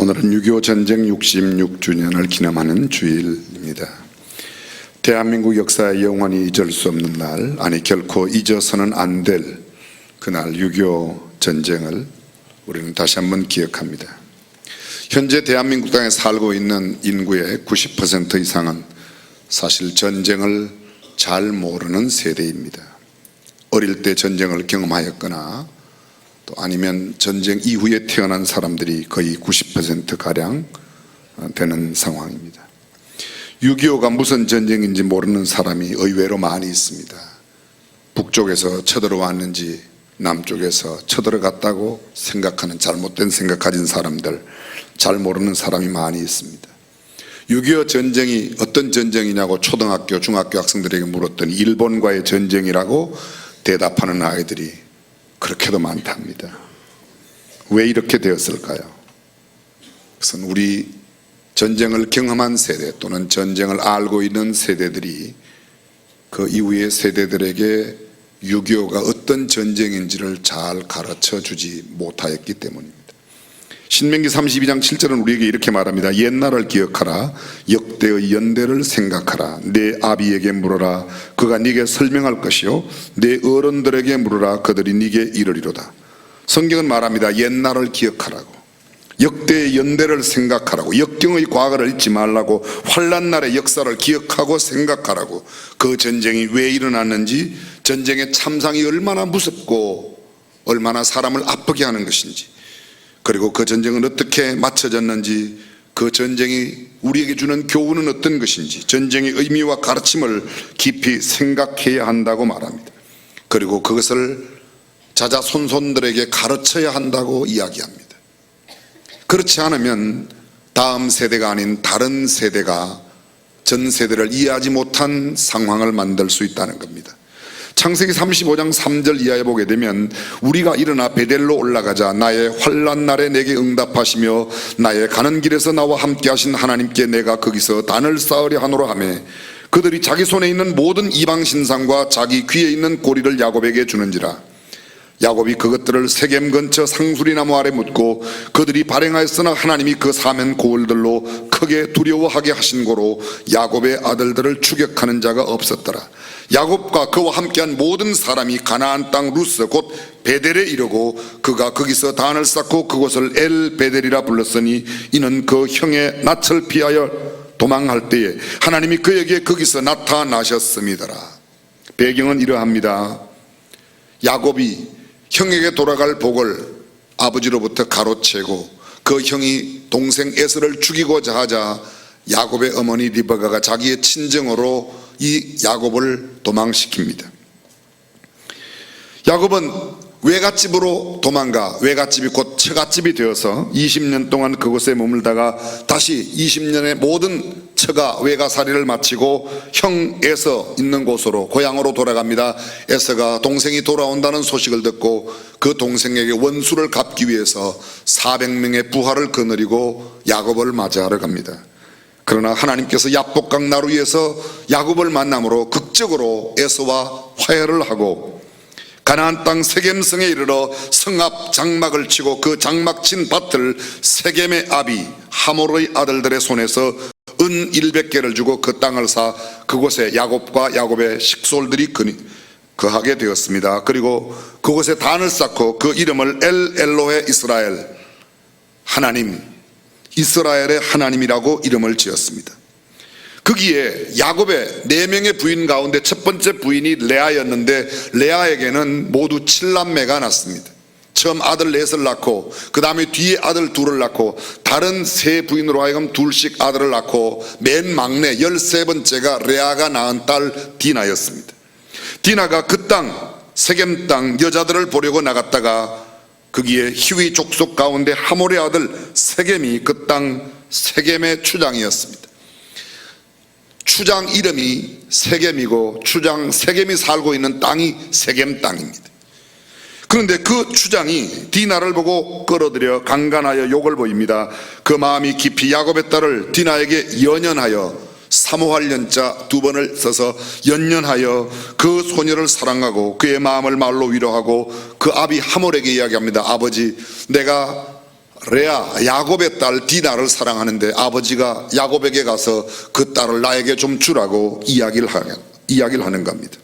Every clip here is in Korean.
오늘은 6.25 전쟁 66주년을 기념하는 주일입니다. 대한민국 역사에 영원히 잊을 수 없는 날, 아니 결코 잊어서는 안 될 그날 6.25 전쟁을 우리는 다시 한번 기억합니다. 현재 대한민국 땅에 살고 있는 인구의 90% 이상은 사실 전쟁을 잘 모르는 세대입니다. 어릴 때 전쟁을 경험하였거나 또 아니면 전쟁 이후에 태어난 사람들이 거의 90%가량 되는 상황입니다. 6.25가 무슨 전쟁인지 모르는 사람이 의외로 많이 있습니다. 북쪽에서 쳐들어왔는지 남쪽에서 쳐들어갔다고 생각하는 잘못된 생각 가진 사람들, 잘 모르는 사람이 많이 있습니다. 6.25 전쟁이 어떤 전쟁이냐고 초등학교, 중학교 학생들에게 물었더니 일본과의 전쟁이라고 대답하는 아이들이 그렇게도 많답니다. 왜 이렇게 되었을까요? 그것은 우리 전쟁을 경험한 세대 또는 전쟁을 알고 있는 세대들이 그 이후의 세대들에게 6.25가 어떤 전쟁인지를 잘 가르쳐 주지 못하였기 때문입니다. 신명기 32장 7절은 우리에게 이렇게 말합니다. 옛날을 기억하라. 역대의 연대를 생각하라. 내 아비에게 물어라. 그가 네게 설명할 것이요 내 어른들에게 물어라. 그들이 네게 이르리로다. 성경은 말합니다. 옛날을 기억하라고, 역대의 연대를 생각하라고, 역경의 과거를 잊지 말라고, 환난날의 역사를 기억하고 생각하라고, 그 전쟁이 왜 일어났는지, 전쟁의 참상이 얼마나 무섭고 얼마나 사람을 아프게 하는 것인지, 그리고 그 전쟁은 어떻게 맞춰졌는지, 그 전쟁이 우리에게 주는 교훈은 어떤 것인지, 전쟁의 의미와 가르침을 깊이 생각해야 한다고 말합니다. 그리고 그것을 자자손손들에게 가르쳐야 한다고 이야기합니다. 그렇지 않으면 다음 세대가 아닌 다른 세대가 전 세대를 이해하지 못한 상황을 만들 수 있다는 겁니다. 창세기 35장 3절 이하에 보게 되면 우리가 일어나 베델로 올라가자 나의 환난 날에 내게 응답하시며 나의 가는 길에서 나와 함께 하신 하나님께 내가 거기서 단을 쌓으려 하노라 하며 그들이 자기 손에 있는 모든 이방 신상과 자기 귀에 있는 고리를 야곱에게 주는지라. 야곱이 그것들을 세겜 근처 상수리나무 아래 묻고 그들이 발행하였으나 하나님이 그 사면 고을들로 크게 두려워하게 하신 고로 야곱의 아들들을 추격하는 자가 없었더라. 야곱과 그와 함께한 모든 사람이 가나안 땅 루스 곧 베델에 이르고 그가 거기서 단을 쌓고 그곳을 엘 베델이라 불렀으니 이는 그 형의 낯을 피하여 도망할 때에 하나님이 그에게 거기서 나타나셨음이더라. 배경은 이러합니다. 야곱이 형에게 돌아갈 복을 아버지로부터 가로채고 그 형이 동생 에서를 죽이고자 하자 야곱의 어머니 리베카가 자기의 친정으로 이 야곱을 도망시킵니다. 야곱은 외갓집으로 도망가 외갓집이 곧 처갓집이 되어서 20년 동안 그곳에 머물다가 다시 20년의 모든 처가 외가살이를 마치고 형 에서 있는 곳으로 고향으로 돌아갑니다. 에서가 동생이 돌아온다는 소식을 듣고 그 동생에게 원수를 갚기 위해서 400명의 부하를 거느리고 야곱을 맞이하러 갑니다. 그러나 하나님께서 야복강 나루에서 야곱을 만남으로 극적으로 에서와 화해를 하고 가나안 땅 세겜성에 이르러 성 앞 장막을 치고 그 장막 친 밭을 세겜의 아비 하몰의 아들들의 손에서 은 100개를 주고 그 땅을 사 그곳에 야곱과 야곱의 식솔들이 거하게 되었습니다. 그리고 그곳에 단을 쌓고 그 이름을 엘 엘로헤 이스라엘, 하나님, 이스라엘의 하나님이라고 이름을 지었습니다. 거기에 야곱의 4명의 부인 가운데 첫 번째 부인이 레아였는데 레아에게는 모두 7남매가 났습니다. 처음 아들 넷을 낳고 그 다음에 뒤에 아들 둘을 낳고 다른 세 부인으로 하여금 둘씩 아들을 낳고 맨 막내 13번째가 레아가 낳은 딸 디나였습니다. 디나가 그 땅 세겜 땅 여자들을 보려고 나갔다가 거기에 히위 족속 가운데 하몰의 아들 세겜이 그 땅 세겜의 추장이었습니다. 추장 이름이 세겜이고 추장 세겜이 살고 있는 땅이 세겜 땅입니다. 그런데 그 추장이 디나를 보고 끌어들여 강간하여 욕을 보입니다. 그 마음이 깊이 야곱의 딸을 디나에게 연연하여 사모할 연자 2번을 써서 연연하여 그 소녀를 사랑하고 그의 마음을 말로 위로하고 그 아비 하몰에게 이야기합니다. 아버지, 내가 레아 야곱의 딸 디나를 사랑하는데 아버지가 야곱에게 가서 그 딸을 나에게 좀 주라고 이야기를 하는 겁니다.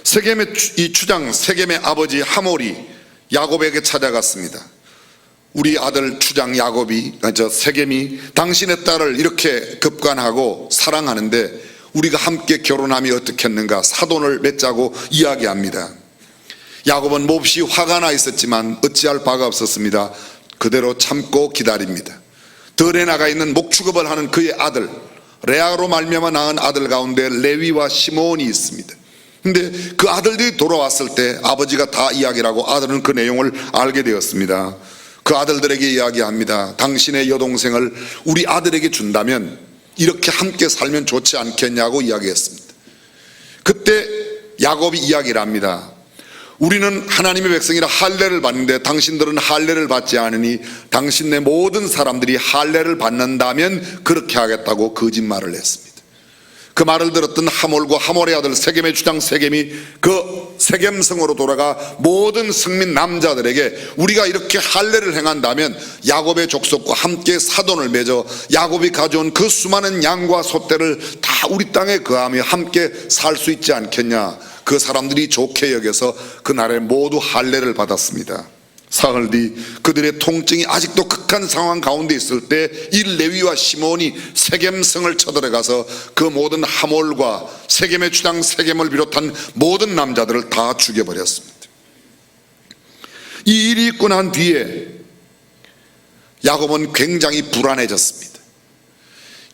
세겜의 이 추장 세겜의 아버지 하몰이 야곱에게 찾아갔습니다. 우리 아들 추장 야곱이 세겜이 당신의 딸을 이렇게 급간하고 사랑하는데 우리가 함께 결혼하면 어떻겠는가 사돈을 맺자고 이야기합니다. 야곱은 몹시 화가 나 있었지만 어찌할 바가 없었습니다. 그대로 참고 기다립니다. 들에 나가 있는 목축업을 하는 그의 아들 레아로 말미암아 낳은 아들 가운데 레위와 시몬이 있습니다. 근데 그 아들들이 돌아왔을 때 아버지가 다 이야기를 하고 아들은 그 내용을 알게 되었습니다. 그 아들들에게 이야기합니다. 당신의 여동생을 우리 아들에게 준다면 이렇게 함께 살면 좋지 않겠냐고 이야기했습니다. 그때 야곱이 이야기를 합니다. 우리는 하나님의 백성이라 할례를 받는데 당신들은 할례를 받지 않으니 당신네 모든 사람들이 할례를 받는다면 그렇게 하겠다고 거짓말을 했습니다. 그 말을 들었던 하몰과 하몰의 아들 세겜의 주장 세겜이 그 세겜성으로 돌아가 모든 성민 남자들에게 우리가 이렇게 할례를 행한다면 야곱의 족속과 함께 사돈을 맺어 야곱이 가져온 그 수많은 양과 소떼를 다 우리 땅에 거하며 함께 살 수 있지 않겠냐. 그 사람들이 좋게 여겨서 그날에 모두 할례를 받았습니다. 사흘 뒤 그들의 통증이 아직도 극한 상황 가운데 있을 때 이 레위와 시몬이 세겜성을 쳐들어가서 그 모든 하몰과 세겜의 주장 세겜을 비롯한 모든 남자들을 다 죽여버렸습니다. 이 일이 있고 난 뒤에 야곱은 굉장히 불안해졌습니다.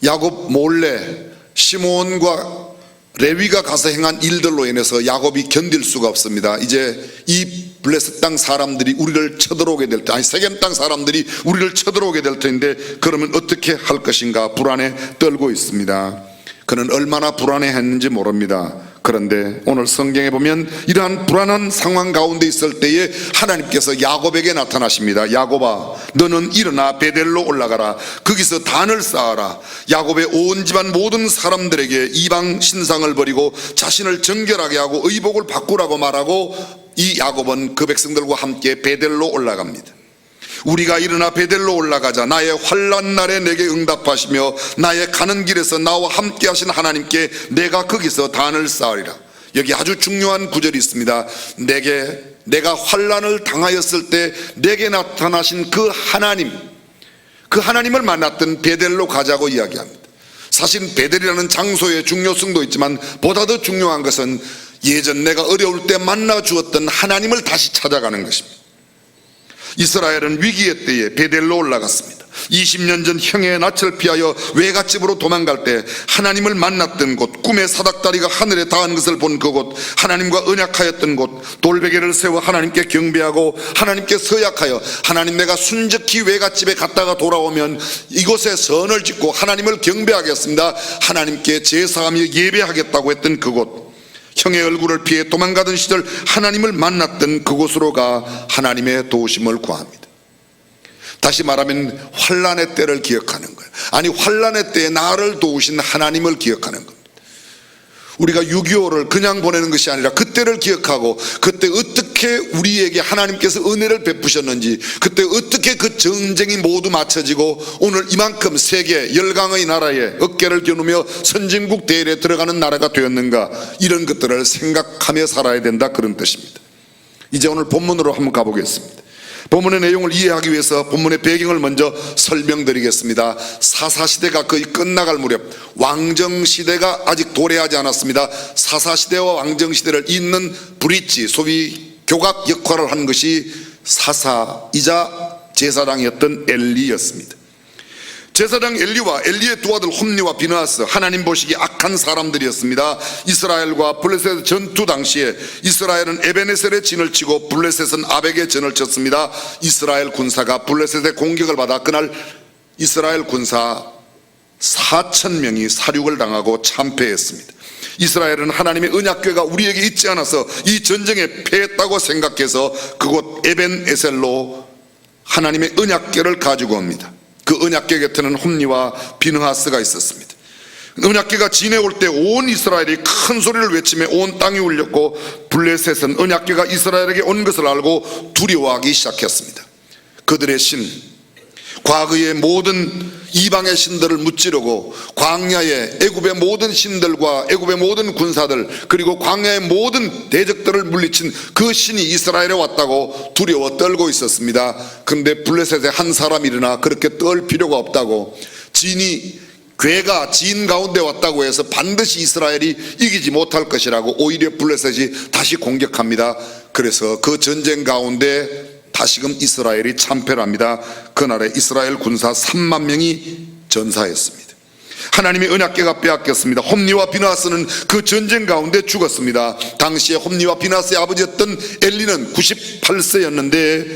야곱 몰래 시몬과 레위가 가서 행한 일들로 인해서 야곱이 견딜 수가 없습니다. 이제 이 블레셋 땅 사람들이 우리를 쳐들어오게 될 때, 아니 세겜 땅 사람들이 우리를 쳐들어오게 될 텐데 그러면 어떻게 할 것인가 불안에 떨고 있습니다. 그는 얼마나 불안해했는지 모릅니다. 그런데 오늘 성경에 보면 이러한 불안한 상황 가운데 있을 때에 하나님께서 야곱에게 나타나십니다. 야곱아, 너는 일어나 베델로 올라가라. 거기서 단을 쌓아라. 야곱의 온 집안 모든 사람들에게 이방 신상을 버리고 자신을 정결하게 하고 의복을 바꾸라고 말하고 이 야곱은 그 백성들과 함께 베델로 올라갑니다. 우리가 일어나 베델로 올라가자. 나의 환난 날에 내게 응답하시며 나의 가는 길에서 나와 함께 하신 하나님께 내가 거기서 단을 쌓으리라. 여기 아주 중요한 구절이 있습니다. 내가 환난을 당하였을 때 내게 나타나신 그 하나님을 만났던 베델로 가자고 이야기합니다. 사실 베델이라는 장소의 중요성도 있지만 보다 더 중요한 것은 예전 내가 어려울 때 만나 주었던 하나님을 다시 찾아가는 것입니다. 이스라엘은 위기의 때에 베델로 올라갔습니다. 20년 전 형의 낯을 피하여 외갓집으로 도망갈 때 하나님을 만났던 곳, 꿈의 사닥다리가 하늘에 닿은 것을 본 그곳, 하나님과 언약하였던 곳, 돌베개를 세워 하나님께 경배하고 하나님께 서약하여 하나님 내가 순적히 외갓집에 갔다가 돌아오면 이곳에 선을 짓고 하나님을 경배하겠습니다. 하나님께 제사하며 예배하겠다고 했던 그곳, 형의 얼굴을 피해 도망가던 시절 하나님을 만났던 그곳으로 가 하나님의 도우심을 구합니다. 다시 말하면 환난의 때를 기억하는 거예요. 아니 환난의 때에 나를 도우신 하나님을 기억하는 겁니다. 우리가 6.25를 그냥 보내는 것이 아니라 그때를 기억하고 그때 어떻게 우리에게 하나님께서 은혜를 베푸셨는지, 그때 어떻게 그 전쟁이 모두 마쳐지고 오늘 이만큼 세계 열강의 나라에 어깨를 겨누며 선진국 대열에 들어가는 나라가 되었는가, 이런 것들을 생각하며 살아야 된다, 그런 뜻입니다. 이제 오늘 본문으로 한번 가보겠습니다. 본문의 내용을 이해하기 위해서 본문의 배경을 먼저 설명드리겠습니다. 사사시대가 거의 끝나갈 무렵, 왕정시대가 아직 도래하지 않았습니다. 사사시대와 왕정시대를 잇는 브릿지, 소위 교각 역할을 한 것이 사사이자 제사장이었던 엘리였습니다. 제사장 엘리와 엘리의 두 아들 홈니와 비느하스, 하나님 보시기에 악한 사람들이었습니다. 이스라엘과 블레셋 전투 당시에 이스라엘은 에베네셀의 진을 치고 블레셋은 아벡의 전을 쳤습니다. 이스라엘 군사가 블레셋의 공격을 받아 그날 이스라엘 군사 4,000명이 사륙을 당하고 참패했습니다. 이스라엘은 하나님의 언약궤가 우리에게 있지 않아서 이 전쟁에 패했다고 생각해서 그곳 에벤에셀로 하나님의 언약궤를 가지고 옵니다. 그 언약궤 곁에는 홈니와 비느하스가 있었습니다. 언약궤가 지내올 때 온 이스라엘이 큰 소리를 외치며 온 땅이 울렸고 블레셋은 언약궤가 이스라엘에게 온 것을 알고 두려워하기 시작했습니다. 그들의 신, 과거의 모든 이방의 신들을 무찌르고 광야의 애굽의 모든 신들과 애굽의 모든 군사들, 그리고 광야의 모든 대적들을 물리친 그 신이 이스라엘에 왔다고 두려워 떨고 있었습니다. 그런데 블레셋의 한 사람이 일어나 그렇게 떨 필요가 없다고, 괴가 지인 가운데 왔다고 해서 반드시 이스라엘이 이기지 못할 것이라고 오히려 블레셋이 다시 공격합니다. 그래서 그 전쟁 가운데 다시금 이스라엘이 참패를 합니다. 그날에 이스라엘 군사 3만 명이 전사했습니다. 하나님의 언약궤가 빼앗겼습니다. 홈니와 비나스는 그 전쟁 가운데 죽었습니다. 당시에 홈니와 비나스의 아버지였던 엘리는 98세였는데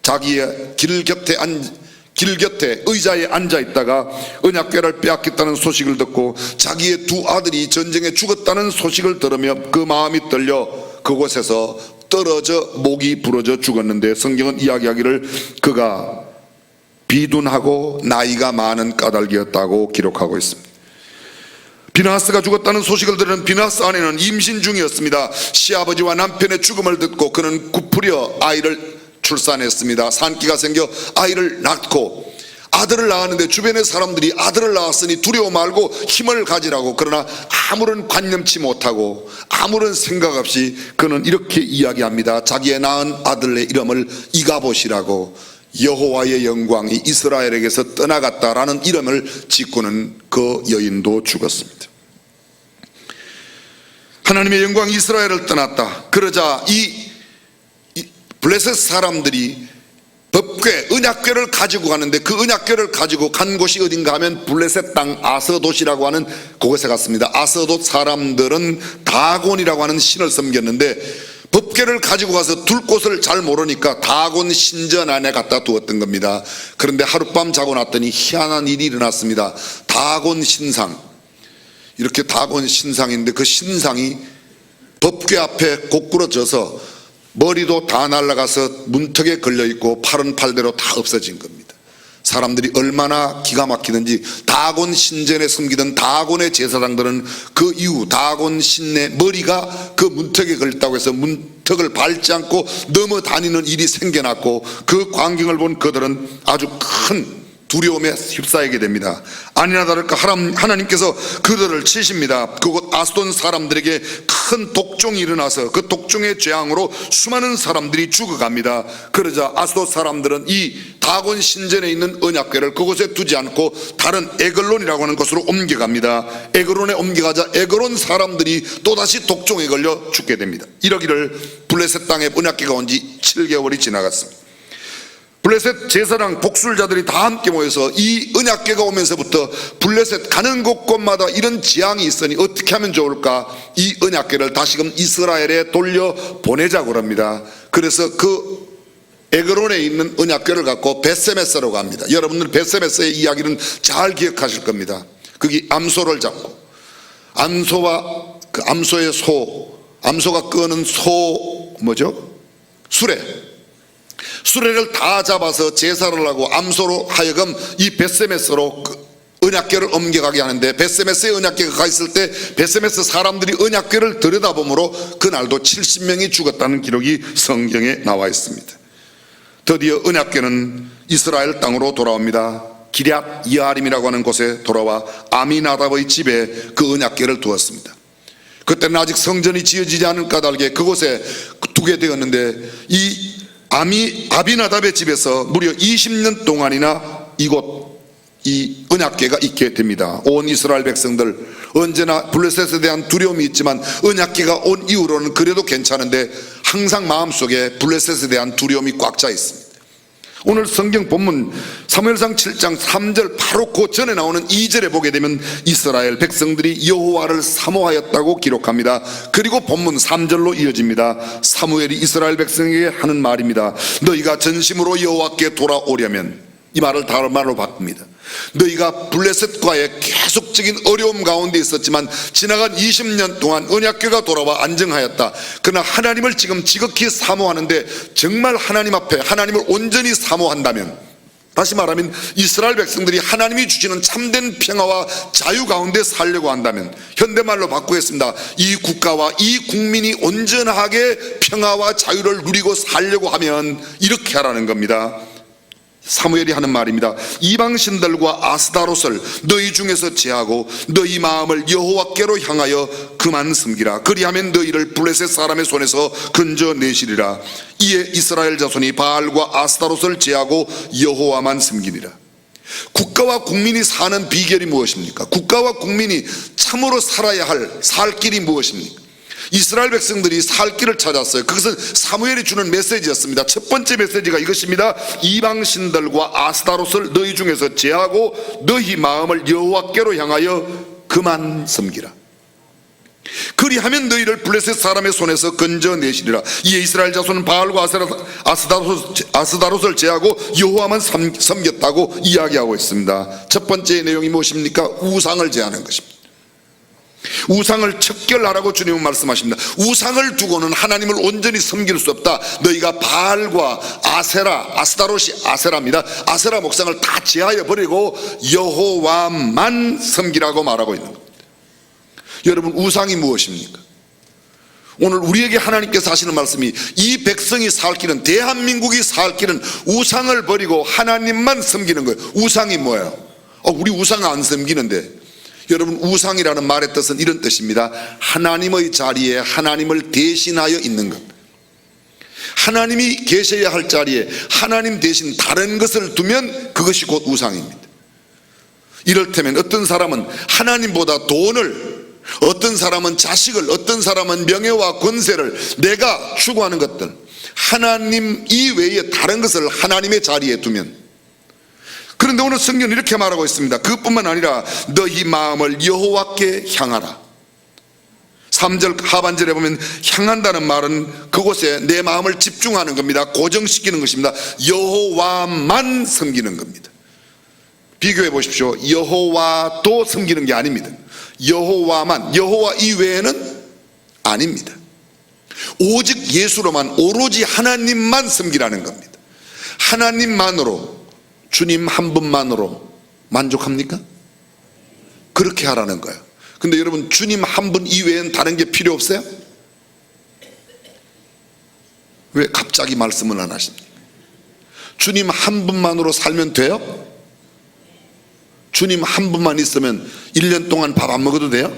자기의 길 곁에 의자에 앉아 있다가 언약궤를 빼앗겼다는 소식을 듣고 자기의 두 아들이 전쟁에 죽었다는 소식을 들으며 그 마음이 떨려 그곳에서 떨어져 목이 부러져 죽었는데, 성경은 이야기하기를 그가 비둔하고 나이가 많은 까닭이었다고 기록하고 있습니다. 비나스가 죽었다는 소식을 들은 비나스 아내는 임신 중이었습니다. 시아버지와 남편의 죽음을 듣고 그는 굽으려 아이를 출산했습니다. 산기가 생겨 아이를 낳고, 아들을 낳았는데 주변의 사람들이 아들을 낳았으니 두려워 말고 힘을 가지라고, 그러나 아무런 관념치 못하고 아무런 생각 없이 그는 이렇게 이야기합니다. 자기의 낳은 아들의 이름을 이가봇이라고, 여호와의 영광이 이스라엘에게서 떠나갔다라는 이름을 짓고는 그 여인도 죽었습니다. 하나님의 영광이 이스라엘을 떠났다. 그러자 이 블레셋 사람들이 법궤, 언약궤를 가지고 가는데 그 언약궤를 가지고 간 곳이 어딘가 하면 블레셋 땅 아스돗이라고 하는 그곳에 갔습니다. 아스돗 사람들은 다곤이라고 하는 신을 섬겼는데 법궤를 가지고 가서 둘 곳을 잘 모르니까 다곤 신전 안에 갖다 두었던 겁니다. 그런데 하룻밤 자고 났더니 희한한 일이 일어났습니다. 다곤 신상, 이렇게 다곤 신상인데 그 신상이 법궤 앞에 고꾸러져서 머리도 다 날아가서 문턱에 걸려있고 팔은 팔대로 다 없어진 겁니다. 사람들이 얼마나 기가 막히든지 다곤 신전에 숨기던 다곤의 제사장들은 그 이후 다곤 신의 머리가 그 문턱에 걸렸다고 해서 문턱을 밟지 않고 넘어다니는 일이 생겨났고, 그 광경을 본 그들은 아주 큰 두려움에 휩싸이게 됩니다. 아니나 다를까 하나님께서 그들을 치십니다. 그곳 아스돈 사람들에게 큰 독종이 일어나서 그 독종의 재앙으로 수많은 사람들이 죽어갑니다. 그러자 아스돈 사람들은 이 다곤 신전에 있는 언약궤를 그곳에 두지 않고 다른 에글론이라고 하는 곳으로 옮겨갑니다. 에글론에 옮겨가자 에글론 사람들이 또다시 독종에 걸려 죽게 됩니다. 이러기를 블레셋 땅에 언약궤가 온 지 7개월이 지나갔습니다. 블레셋 제사장 복술자들이 다 함께 모여서 이 언약궤가 오면서부터 블레셋 가는 곳곳마다 이런 재앙이 있으니 어떻게 하면 좋을까, 이 언약궤를 다시금 이스라엘에 돌려 보내자고 합니다. 그래서 그 에그론에 있는 언약궤를 갖고 베세메스로 갑니다. 여러분들 베세메스의 이야기는 잘 기억하실 겁니다. 거기 암소를 잡고, 암소와 그 암소의 암소가 끄는 수레를 다 잡아서 제사를 하고 암소로 하여금 이 베세메스로 언약궤를 옮겨가게 하는데, 베세메스에 언약궤가 가 있을 때 베세메스 사람들이 언약궤를 들여다보므로 그날도 70명이 죽었다는 기록이 성경에 나와 있습니다. 드디어 언약궤는 이스라엘 땅으로 돌아옵니다. 기럇 여아림이라고 하는 곳에 돌아와 아미나답의 집에 그 언약궤를 두었습니다. 그때는 아직 성전이 지어지지 않은 까닭에 그곳에 두게 되었는데, 이 아비나답의 집에서 무려 20년 동안이나 이 언약궤가 있게 됩니다. 온 이스라엘 백성들, 언제나 블레셋에 대한 두려움이 있지만 언약궤가 온 이후로는 그래도 괜찮은데 항상 마음속에 블레셋에 대한 두려움이 꽉 차 있습니다. 오늘 성경 본문 사무엘상 7장 3절 바로 그 전에 나오는 2절에 보게 되면 이스라엘 백성들이 여호와를 사모하였다고 기록합니다. 그리고 본문 3절로 이어집니다. 사무엘이 이스라엘 백성에게 하는 말입니다. 너희가 전심으로 여호와께 돌아오려면, 이 말을 다른 말로 바꿉니다. 너희가 블레셋과의 계속적인 어려움 가운데 있었지만 지나간 20년 동안 언약궤가 돌아와 안정하였다. 그러나 하나님을 지금 지극히 사모하는데, 정말 하나님 앞에 하나님을 온전히 사모한다면, 다시 말하면 이스라엘 백성들이 하나님이 주시는 참된 평화와 자유 가운데 살려고 한다면, 현대말로 바꾸겠습니다. 이 국가와 이 국민이 온전하게 평화와 자유를 누리고 살려고 하면 이렇게 하라는 겁니다. 사무엘이 하는 말입니다. 이방신들과 아스다롯을 너희 중에서 제하고 너희 마음을 여호와께로 향하여 그만 섬기라. 그리하면 너희를 블레셋 사람의 손에서 건져내시리라. 이에 이스라엘 자손이 바알과 아스다롯을 제하고 여호와만 섬기리라. 국가와 국민이 사는 비결이 무엇입니까? 국가와 국민이 참으로 살아야 살 길이 무엇입니까? 이스라엘 백성들이 살 길을 찾았어요. 그것은 사무엘이 주는 메시지였습니다. 첫 번째 메시지가 이것입니다. 이방신들과 아스다롯을 너희 중에서 제하고 너희 마음을 여호와께로 향하여 그만 섬기라. 그리하면 너희를 블레셋 사람의 손에서 건져내시리라. 이에 이스라엘 자손은 바알과 아스다롯을 제하고 여호와만 섬겼다고 이야기하고 있습니다. 첫 번째 내용이 무엇입니까? 우상을 제하는 것입니다. 우상을 척결하라고 주님은 말씀하십니다. 우상을 두고는 하나님을 온전히 섬길 수 없다. 너희가 바알과 아스다롯이 아세라입니다. 아세라 목상을 다 제하여 버리고 여호와만 섬기라고 말하고 있는 겁니다. 여러분, 우상이 무엇입니까? 오늘 우리에게 하나님께서 하시는 말씀이 이 백성이 살 길은, 대한민국이 살 길은 우상을 버리고 하나님만 섬기는 거예요. 우상이 뭐예요? 우리 우상 안 섬기는데. 여러분, 우상이라는 말의 뜻은 이런 뜻입니다. 하나님의 자리에 하나님을 대신하여 있는 것. 하나님이 계셔야 할 자리에 하나님 대신 다른 것을 두면 그것이 곧 우상입니다. 이를테면 어떤 사람은 하나님보다 돈을, 어떤 사람은 자식을, 어떤 사람은 명예와 권세를, 내가 추구하는 것들, 하나님 이외에 다른 것을 하나님의 자리에 두면, 그런데 오늘 성경은 이렇게 말하고 있습니다. 그뿐만 아니라 너희 마음을 여호와께 향하라. 3절 하반절에 보면 향한다는 말은 그곳에 내 마음을 집중하는 겁니다. 고정시키는 것입니다. 여호와만 섬기는 겁니다. 비교해 보십시오. 여호와도 섬기는 게 아닙니다. 여호와만, 여호와 이외에는 아닙니다. 오직 예수로만, 오로지 하나님만 섬기라는 겁니다. 하나님만으로, 주님 한 분만으로 만족합니까? 그렇게 하라는 거예요. 근데 여러분, 주님 한 분 이외엔 다른 게 필요 없어요? 왜 갑자기 말씀을 안 하십니까? 주님 한 분만으로 살면 돼요? 주님 한 분만 있으면 1년 동안 밥 안 먹어도 돼요?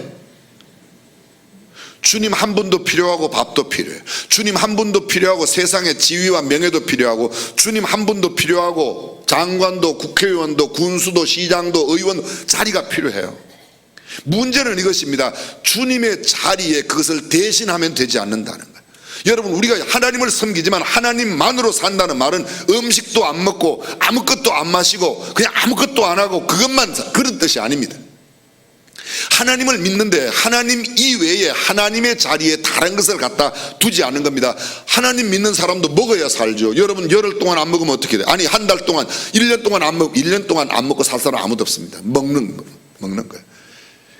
주님 한 분도 필요하고 밥도 필요해요. 주님 한 분도 필요하고 세상의 지위와 명예도 필요하고, 주님 한 분도 필요하고 장관도 국회의원도 군수도 시장도 의원 자리가 필요해요. 문제는 이것입니다. 주님의 자리에 그것을 대신하면 되지 않는다는 거예요. 여러분, 우리가 하나님을 섬기지만 하나님만으로 산다는 말은 음식도 안 먹고 아무것도 안 마시고 그냥 아무것도 안 하고 그것만, 그런 뜻이 아닙니다. 하나님을 믿는데 하나님 이외에 하나님의 자리에 다른 것을 갖다 두지 않는 겁니다. 하나님 믿는 사람도 먹어야 살죠. 여러분, 열흘 동안 안 먹으면 어떻게 돼요? 아니, 한 달 동안, 1년 동안 안 먹고, 1년 동안 안 먹고 살 사람 아무도 없습니다. 먹는 거예요.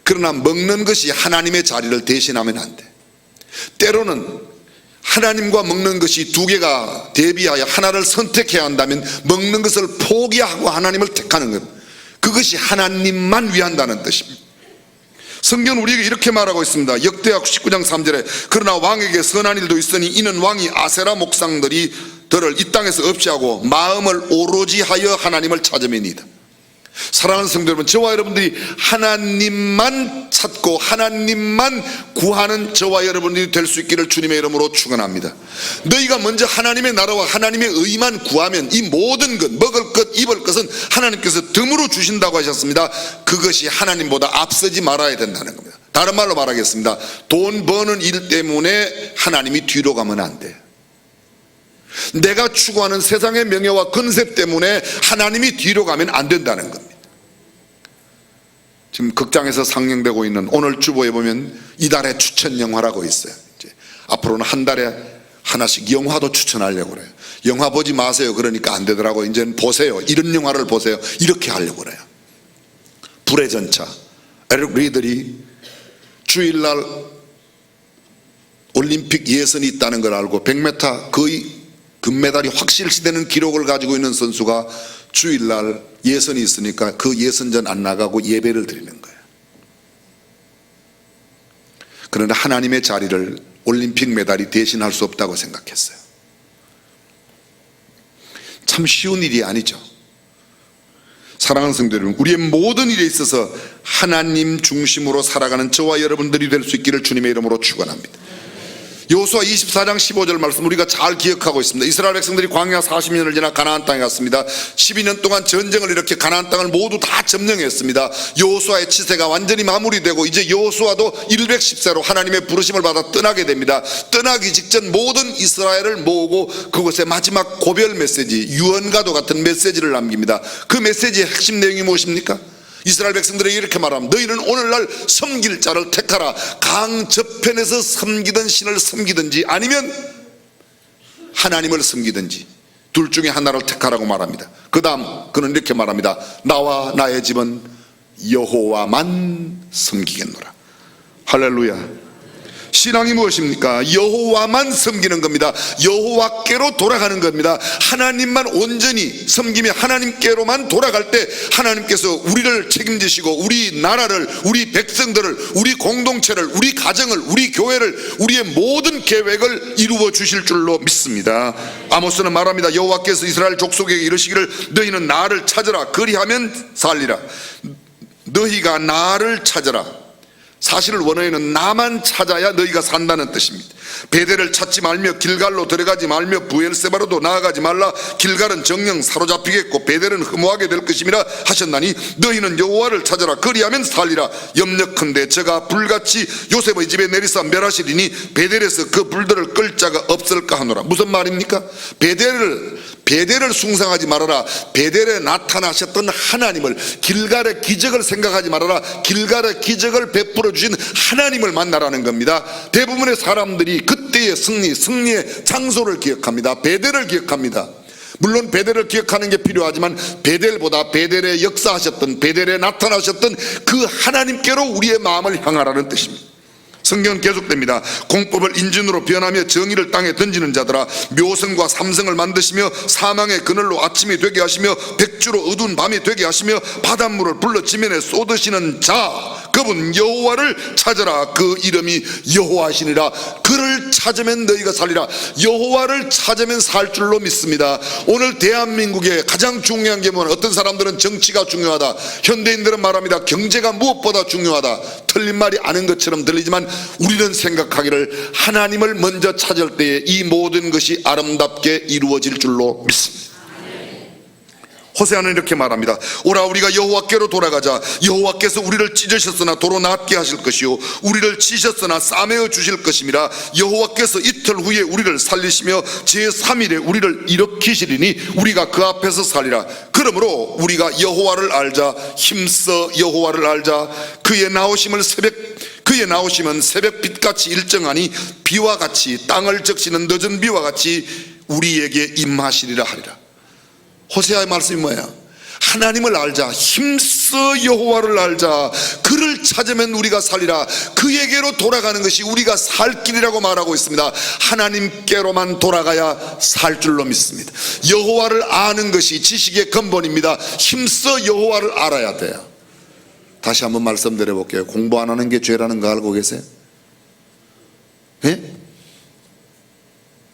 그러나 먹는 것이 하나님의 자리를 대신하면 안 돼. 때로는 하나님과 먹는 것이 두 개가 대비하여 하나를 선택해야 한다면 먹는 것을 포기하고 하나님을 택하는 것, 그것이 하나님만 위한다는 뜻입니다. 성경은 우리에게 이렇게 말하고 있습니다. 역대하 19장 3절에 그러나 왕에게 선한 일도 있으니 이는 왕이 아세라 목상들이 들을 이 땅에서 없이하고 마음을 오로지 하여 하나님을 찾음이니이다. 사랑하는 성도 여러분, 저와 여러분들이 하나님만 찾고 하나님만 구하는 저와 여러분들이 될 수 있기를 주님의 이름으로 축원합니다. 너희가 먼저 하나님의 나라와 하나님의 의만 구하면 이 모든 것, 먹을 것, 입을 것은 하나님께서 덤으로 주신다고 하셨습니다. 그것이 하나님보다 앞서지 말아야 된다는 겁니다. 다른 말로 말하겠습니다. 돈 버는 일 때문에 하나님이 뒤로 가면 안 돼요. 내가 추구하는 세상의 명예와 건세 때문에 하나님이 뒤로 가면 안 된다는 겁니다. 지금 극장에서 상영되고 있는 오늘 주보에 보면 이달의 추천 영화라고 있어요. 이제 앞으로는 한 달에 하나씩 영화도 추천하려고 그래요. 영화 보지 마세요 그러니까 안 되더라고요. 이제는 보세요, 이런 영화를 보세요, 이렇게 하려고 그래요. 불의 전차, 에릭 리들이 주일날 올림픽 예선이 있다는 걸 알고 100m 거의 금메달이 확실시되는 기록을 가지고 있는 선수가 주일날 예선이 있으니까 그 예선전 안 나가고 예배를 드리는 거예요. 그러나 하나님의 자리를 올림픽 메달이 대신할 수 없다고 생각했어요. 참 쉬운 일이 아니죠. 사랑하는 성도 여러분, 우리의 모든 일에 있어서 하나님 중심으로 살아가는 저와 여러분들이 될 수 있기를 주님의 이름으로 축원합니다. 여호수아 24장 15절 말씀 우리가 잘 기억하고 있습니다. 이스라엘 백성들이 광야 40년을 지나 가나안 땅에 갔습니다. 12년 동안 전쟁을 일으켜 가나안 땅을 모두 다 점령했습니다. 여호수아의 치세가 완전히 마무리되고 이제 여호수아도 110세로 하나님의 부르심을 받아 떠나게 됩니다. 떠나기 직전 모든 이스라엘을 모으고 그곳에 마지막 고별 메시지, 유언과도 같은 메시지를 남깁니다. 그 메시지의 핵심 내용이 무엇입니까? 이스라엘 백성들에게 이렇게 말합니다. 너희는 오늘날 섬길 자를 택하라. 강 저편에서 섬기던 신을 섬기든지 아니면 하나님을 섬기든지 둘 중에 하나를 택하라고 말합니다. 그 다음 그는 이렇게 말합니다. 나와 나의 집은 여호와만 섬기겠노라. 할렐루야. 신앙이 무엇입니까? 여호와만 섬기는 겁니다. 여호와께로 돌아가는 겁니다. 하나님만 온전히 섬기며 하나님께로만 돌아갈 때 하나님께서 우리를 책임지시고 우리 나라를, 우리 백성들을, 우리 공동체를, 우리 가정을, 우리 교회를, 우리의 모든 계획을 이루어 주실 줄로 믿습니다. 아모스는 말합니다. 여호와께서 이스라엘 족속에게 이르시기를 너희는 나를 찾으라. 그리하면 살리라. 너희가 나를 찾으라. 사실을 원어에는 나만 찾아야 너희가 산다는 뜻입니다. 베델을 찾지 말며 길갈로 들어가지 말며 부엘세바로도 나아가지 말라. 길갈은 정령 사로잡히겠고 베델은 허무하게 될 것임이라 하셨나니 너희는 여호와를 찾아라. 그리하면 살리라. 염려컨대 저가 불같이 요셉의 집에 내리사 멸하시리니 베델에서 그 불들을 끌 자가 없을까 하노라. 무슨 말입니까? 베델을 숭상하지 말아라. 베델에 나타나셨던 하나님을, 길갈의 기적을 생각하지 말아라. 길갈의 기적을 베풀어 주신 하나님을 만나라는 겁니다. 대부분의 사람들이 그때의 승리의 장소를 기억합니다. 베델을 기억합니다. 물론 베델을 기억하는 게 필요하지만 베델보다 베델에 역사하셨던, 베델에 나타나셨던 그 하나님께로 우리의 마음을 향하라는 뜻입니다. 성경은 계속됩니다. 공법을 인진으로 변하며 정의를 땅에 던지는 자들아, 묘성과 삼성을 만드시며 사망의 그늘로 아침이 되게 하시며 백주로 어두운 밤이 되게 하시며 바닷물을 불러 지면에 쏟으시는 자, 그분 여호와를 찾으라. 그 이름이 여호와시니라. 그를 찾으면 너희가 살리라. 여호와를 찾으면 살 줄로 믿습니다. 오늘 대한민국의 가장 중요한 게 뭐냐? 어떤 사람들은 정치가 중요하다, 현대인들은 말합니다. 경제가 무엇보다 중요하다. 틀린 말이 아닌 것처럼 들리지만 우리는 생각하기를 하나님을 먼저 찾을 때에 이 모든 것이 아름답게 이루어질 줄로 믿습니다. 호세아는 이렇게 말합니다. 오라 우리가 여호와께로 돌아가자. 여호와께서 우리를 찢으셨으나 도로 낫게 하실 것이요 우리를 치셨으나 싸매어 주실 것임이라. 여호와께서 이틀 후에 우리를 살리시며 제3일에 우리를 일으키시리니 우리가 그 앞에서 살리라. 그러므로 우리가 여호와를 알자. 힘써 여호와를 알자. 그의 나오심은 새벽빛같이 일정하니 비와 같이 땅을 적시는 늦은 비와 같이 우리에게 임하시리라 하리라. 호세아의 말씀이 뭐예요? 하나님을 알자. 힘써 여호와를 알자. 그를 찾으면 우리가 살리라. 그에게로 돌아가는 것이 우리가 살 길이라고 말하고 있습니다. 하나님께로만 돌아가야 살 줄로 믿습니다. 여호와를 아는 것이 지식의 근본입니다. 힘써 여호와를 알아야 돼요. 다시 한번 말씀드려 볼게요. 공부 안 하는 게 죄라는 거 알고 계세요? 예?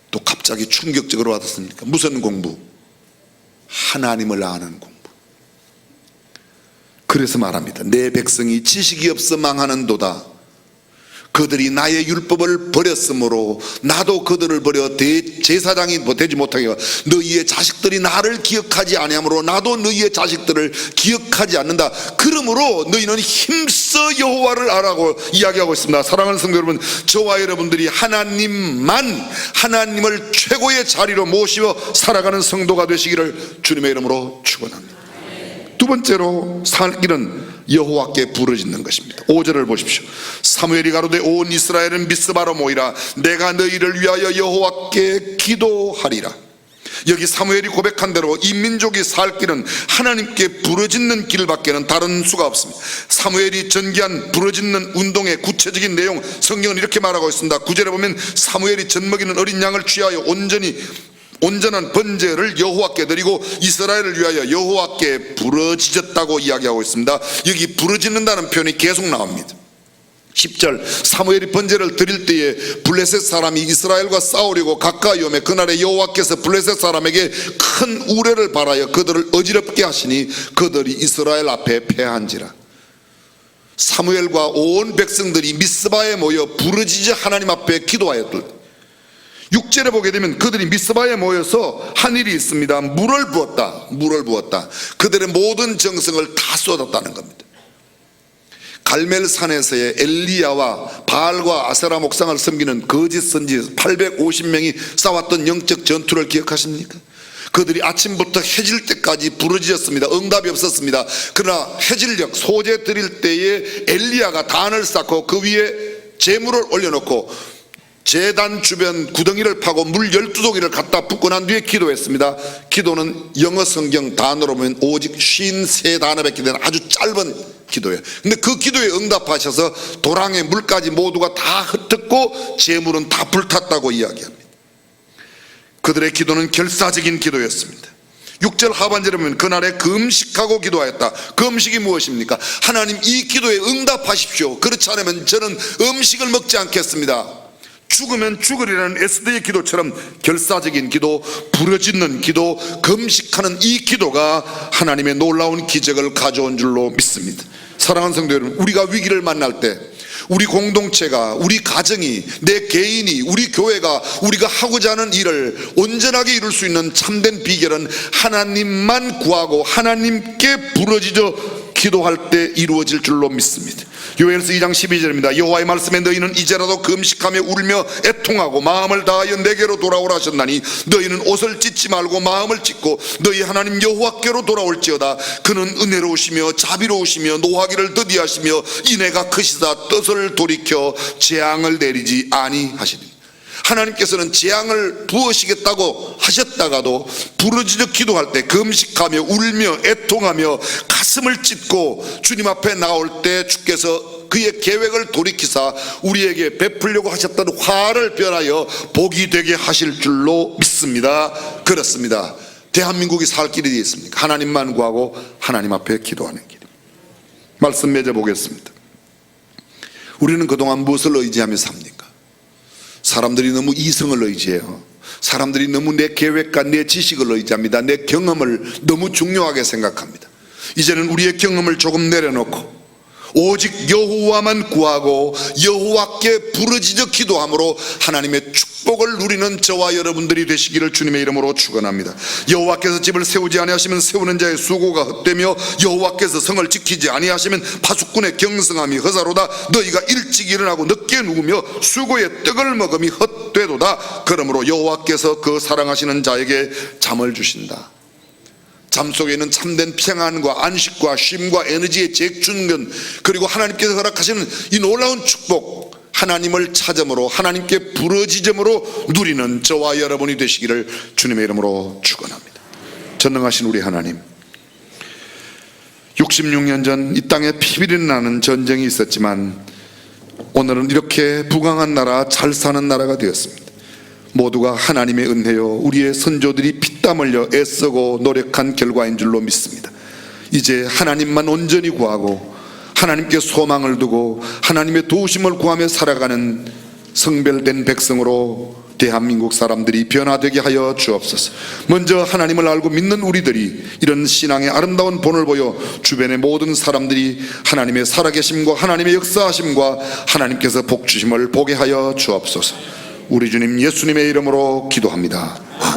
또 갑자기 충격적으로 와닿습니까? 무슨 공부? 하나님을 아는 공부. 그래서 말합니다. 내 백성이 지식이 없어 망하는도다. 그들이 나의 율법을 버렸으므로 나도 그들을 버려 제사장이 되지 못하게 하고 너희의 자식들이 나를 기억하지 아니하므로 나도 너희의 자식들을 기억하지 않는다. 그러므로 너희는 힘써 여호와를 알라고 이야기하고 있습니다. 사랑하는 성도 여러분, 저와 여러분들이 하나님을 최고의 자리로 모시며 살아가는 성도가 되시기를 주님의 이름으로 축원합니다. 두 번째로 살 길은 여호와께 부르짖는 것입니다. 5절을 보십시오. 사무엘이 가로되 온 이스라엘은 미스바로 모이라. 내가 너희를 위하여 여호와께 기도하리라. 여기 사무엘이 고백한 대로 이 민족이 살 길은 하나님께 부르짖는 길밖에는 다른 수가 없습니다. 사무엘이 전개한 부르짖는 운동의 구체적인 내용, 성경은 이렇게 말하고 있습니다. 9절에 보면 사무엘이 젖먹이는 어린 양을 취하여 온전한 번제를 여호와께 드리고 이스라엘을 위하여 여호와께 부르짖었다고 이야기하고 있습니다. 여기 부르짖는다는 표현이 계속 나옵니다. 10절 사무엘이 번제를 드릴 때에 블레셋 사람이 이스라엘과 싸우려고 가까이 오매 그날에 여호와께서 블레셋 사람에게 큰 우레를 발하여 그들을 어지럽게 하시니 그들이 이스라엘 앞에 패한지라. 사무엘과 온 백성들이 미스바에 모여 부르짖어 하나님 앞에 기도하였더니 6절에 보게 되면 그들이 미스바에 모여서 한 일이 있습니다. 물을 부었다. 그들의 모든 정성을 다 쏟았다는 겁니다. 갈멜산에서의 엘리야와 바알과 아세라 목상을 섬기는 거짓 선지 850명이 싸웠던 영적 전투를 기억하십니까? 그들이 아침부터 해질 때까지 부르짖었습니다. 응답이 없었습니다. 그러나 해질녘 소재 드릴 때에 엘리야가 단을 쌓고 그 위에 제물을 올려놓고 제단 주변 구덩이를 파고 물 12동이를 갖다 붓고 난 뒤에 기도했습니다. 기도는 영어 성경 단어로 보면 오직 53단어밖에 되는 아주 짧은 기도예요. 근데 그 기도에 응답하셔서 도랑에 물까지 모두가 다 흩었고 제물은 다 불탔다고 이야기합니다. 그들의 기도는 결사적인 기도였습니다. 6절 하반절에 보면 그날에 금식하고 기도하였다. 금식이 무엇입니까? 하나님 이 기도에 응답하십시오. 그렇지 않으면 저는 음식을 먹지 않겠습니다. 죽으면 죽으리라는 에스더의 기도처럼 결사적인 기도, 부르짖는 기도, 금식하는 이 기도가 하나님의 놀라운 기적을 가져온 줄로 믿습니다. 사랑하는 성도 여러분, 우리가 위기를 만날 때 우리 공동체가, 우리 가정이, 내 개인이, 우리 교회가 우리가 하고자 하는 일을 온전하게 이룰 수 있는 참된 비결은 하나님만 구하고 하나님께 부르짖어 기도할 때 이루어질 줄로 믿습니다. 요엘서 2장 12절입니다. 여호와의 말씀에 너희는 이제라도 금식하며 울며 애통하고 마음을 다하여 내게로 돌아오라 하셨나니 너희는 옷을 찢지 말고 마음을 찢고 너희 하나님 여호와께로 돌아올지어다. 그는 은혜로우시며 자비로우시며 노하기를 더디하시며 인애가 크시다 뜻을 돌이켜 재앙을 내리지 아니하시니. 하나님께서는 재앙을 부으시겠다고 하셨다가도 부르짖어 기도할 때 금식하며 울며 애통하며 가슴을 찢고 주님 앞에 나올 때 주께서 그의 계획을 돌이키사 우리에게 베풀려고 하셨던 화를 변하여 복이 되게 하실 줄로 믿습니다. 그렇습니다. 대한민국이 살 길이 되어 있습니까? 하나님만 구하고 하나님 앞에 기도하는 길. 말씀 맺어보겠습니다. 우리는 그동안 무엇을 의지하며 삽니까? 사람들이 너무 이성을 의지해요. 사람들이 너무 내 계획과 내 지식을 의지합니다. 내 경험을 너무 중요하게 생각합니다. 이제는 우리의 경험을 조금 내려놓고 오직 여호와만 구하고 여호와께 부르짖어 기도함으로 하나님의 축복을 누리는 저와 여러분들이 되시기를 주님의 이름으로 축원합니다. 여호와께서 집을 세우지 아니하시면 세우는 자의 수고가 헛되며 여호와께서 성을 지키지 아니하시면 파수꾼의 경성함이 허사로다. 너희가 일찍 일어나고 늦게 누우며 수고의 떡을 먹음이 헛되도다. 그러므로 여호와께서 그 사랑하시는 자에게 잠을 주신다. 잠 속에 있는 참된 평안과 안식과 쉼과 에너지의 재충전, 그리고 하나님께서 허락하시는 이 놀라운 축복, 하나님을 찾음으로 하나님께 부르짖음으로 누리는 저와 여러분이 되시기를 주님의 이름으로 축원합니다. 전능하신 우리 하나님, 66년 전 이 땅에 피비린 나는 전쟁이 있었지만 오늘은 이렇게 부강한 나라, 잘 사는 나라가 되었습니다. 모두가 하나님의 은혜요 우리의 선조들이 피땀 흘려 애쓰고 노력한 결과인 줄로 믿습니다. 이제 하나님만 온전히 구하고 하나님께 소망을 두고 하나님의 도우심을 구하며 살아가는 성별된 백성으로 대한민국 사람들이 변화되게 하여 주옵소서. 먼저 하나님을 알고 믿는 우리들이 이런 신앙의 아름다운 본을 보여 주변의 모든 사람들이 하나님의 살아계심과 하나님의 역사하심과 하나님께서 복주심을 보게 하여 주옵소서. 우리 주님 예수님의 이름으로 기도합니다.